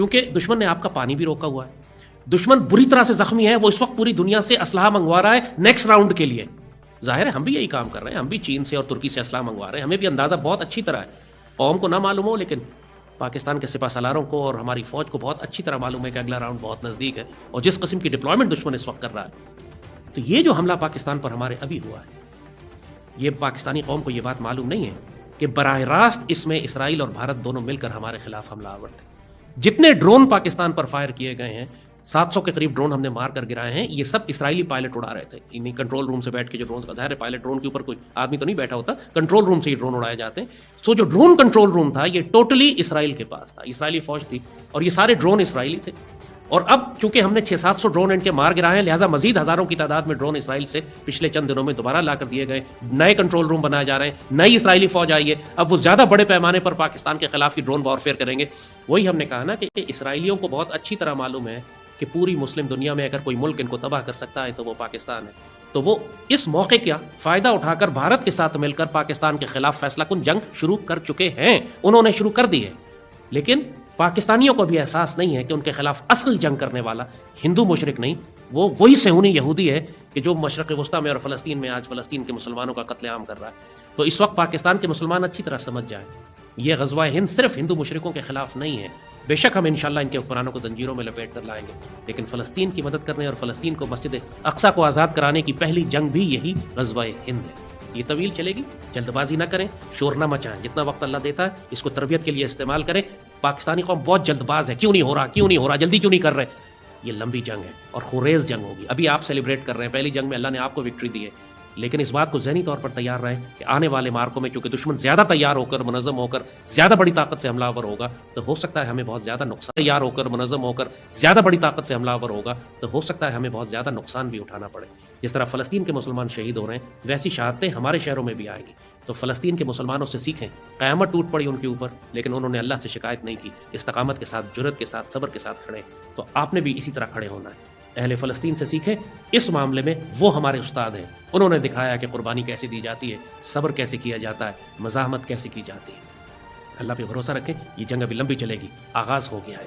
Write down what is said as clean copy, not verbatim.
کیونکہ دشمن نے آپ کا پانی بھی روکا ہوا ہے، دشمن بری طرح سے زخمی ہے، وہ اس وقت پوری دنیا سے اسلحہ منگوا رہا ہے نیکسٹ راؤنڈ کے لیے. ظاہر ہے ہم بھی یہی کام کر رہے ہیں، ہم بھی چین سے اور ترکی سے اسلحہ منگوا رہے ہیں، ہمیں بھی اندازہ بہت اچھی طرح ہے. قوم کو نہ معلوم ہو لیکن پاکستان کے سپہ سالاروں کو اور ہماری فوج کو بہت اچھی طرح معلوم ہے کہ اگلا راؤنڈ بہت نزدیک ہے، اور جس قسم کی ڈپلائمنٹ دشمن اس وقت کر رہا ہے. تو یہ جو حملہ پاکستان پر ہمارے ابھی ہوا ہے، یہ پاکستانی قوم کو یہ بات معلوم نہیں ہے کہ براہ راست اس میں اسرائیل اور بھارت دونوں مل کر ہمارے خلاف حملہ آور تھے. جتنے ڈرون پاکستان پر فائر کیے گئے ہیں، 700 کے قریب ڈرون ہم نے مار کر گرائے ہیں، یہ سب اسرائیلی پائلٹ اڑا رہے تھے. انہیں کنٹرول روم سے بیٹھ کے جو ڈرون کا ظاہر ہے پائلٹ ڈرون کے اوپر کوئی آدمی تو نہیں بیٹھا ہوتا، کنٹرول روم سے ہی ڈرون اڑائے جاتے ہیں. سو جو ڈرون کنٹرول روم تھا یہ ٹوٹلی اسرائیل کے پاس تھا، اسرائیلی فوج تھی، اور یہ سارے ڈرون اسرائیلی تھے. اور اب چونکہ ہم نے 600-700 ڈرون ان کے مار گرائے ہیں، لہٰذا مزید ہزاروں کی تعداد میں ڈرون اسرائیل سے پچھلے چند دنوں میں دوبارہ لا کر دیے گئے، نئے کنٹرول روم بنائے جا رہے ہیں، نئی اسرائیلی فوج آئی ہے. اب وہ زیادہ بڑے پیمانے پر پاکستان کے خلاف ہی ڈرون وارفیئر کریں گے. وہی ہم نے کہا نا کہ اسرائیلیوں کو بہت اچھی طرح معلوم ہے کہ پوری مسلم دنیا میں اگر کوئی ملک ان کو تباہ کر سکتا ہے تو وہ پاکستان ہے. تو وہ اس موقع کا فائدہ اٹھا کر بھارت کے ساتھ مل کر پاکستان کے خلاف فیصلہ کن جنگ شروع کر چکے ہیں. انہوں نے شروع کر دی ہے، لیکن پاکستانیوں کو بھی احساس نہیں ہے کہ ان کے خلاف اصل جنگ کرنے والا ہندو مشرک نہیں، وہ وہی صہیونی یہودی ہے کہ جو مشرق وسطیٰ میں اور فلسطین میں آج فلسطین کے مسلمانوں کا قتل عام کر رہا ہے. تو اس وقت پاکستان کے مسلمان اچھی طرح سمجھ جائیں یہ غزوہ ہند صرف ہندو مشرکوں کے خلاف نہیں ہے. بے شک ہم انشاءاللہ ان کے حکمرانوں کو زنجیروں میں لپیٹ کر لائیں گے، لیکن فلسطین کی مدد کرنے اور فلسطین کو مسجد اقصیٰ کو آزاد کرانے کی پہلی جنگ بھی یہی غزوہ ہند ہے. یہ طویل چلے گی، جلد بازی نہ کریں، شور نہ مچائیں. جتنا وقت اللہ دیتا ہے اس کو تربیت کے لیے استعمال کریں. پاکستانی قوم بہت جلد باز ہے، کیوں نہیں ہو رہا، جلدی کیوں نہیں کر رہے. یہ لمبی جنگ ہے اور خوریز جنگ ہوگی. ابھی آپ سیلیبریٹ کر رہے ہیں، پہلی جنگ میں اللہ نے آپ کو وکٹری دی ہے، لیکن اس بات کو ذہنی طور پر تیار رہیں کہ آنے والے مارکوں میں کیونکہ دشمن زیادہ تیار ہو کر منظم ہو کر زیادہ بڑی طاقت سے حملہ آور ہوگا تو ہو سکتا ہے ہمیں بہت زیادہ نقصان تیار ہو کر منظم ہو کر زیادہ بڑی طاقت سے حملہ آور ہوگا تو ہو سکتا ہے ہمیں بہت زیادہ نقصان بھی اٹھانا پڑے. جس طرح فلسطین کے مسلمان شہید ہو رہے ہیں ویسی شہادتیں ہمارے شہروں میں بھی آئیں گی. تو فلسطین کے مسلمانوں سے سیکھیں. قیامت ٹوٹ پڑی ان کے اوپر لیکن انہوں نے اللہ سے شکایت نہیں کی، استقامت کے ساتھ، جرأت کے ساتھ، صبر کے ساتھ کھڑے. تو آپ نے بھی اسی طرح کھڑے ہونا ہے. اہل فلسطین سے سیکھیں، اس معاملے میں وہ ہمارے استاد ہیں. انہوں نے دکھایا کہ قربانی کیسے دی جاتی ہے، صبر کیسے کیا جاتا ہے، مزاحمت کیسے کی جاتی ہے. اللہ پہ بھروسہ رکھیں، یہ جنگ ابھی لمبی چلے گی، آغاز ہو گیا ہے.